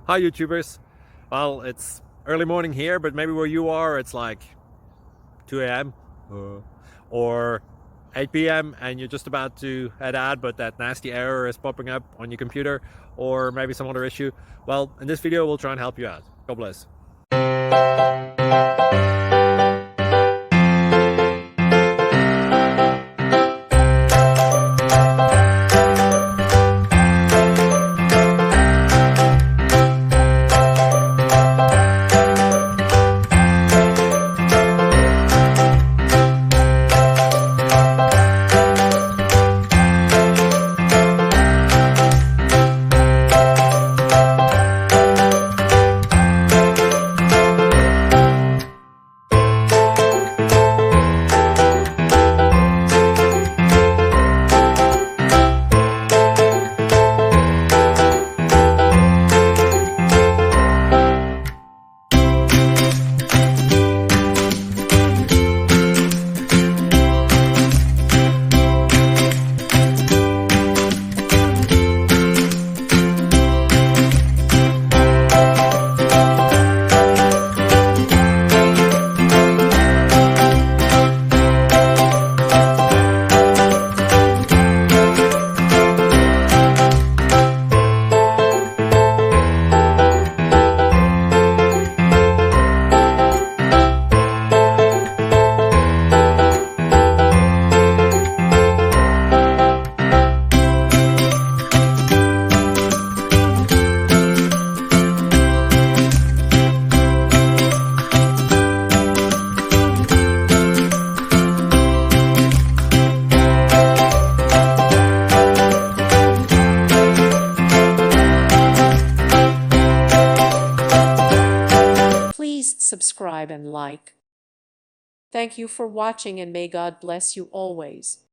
Hi YouTubers. Well, it's early morning here, but maybe where you are it's like 2 a.m. or 8 p.m. and you're just about to head out, but that nasty error is popping up on your computer, or maybe some other issue. Well, in this video we'll try and help you out. God bless. Please subscribe and like. Thank you for watching, and may God bless you always.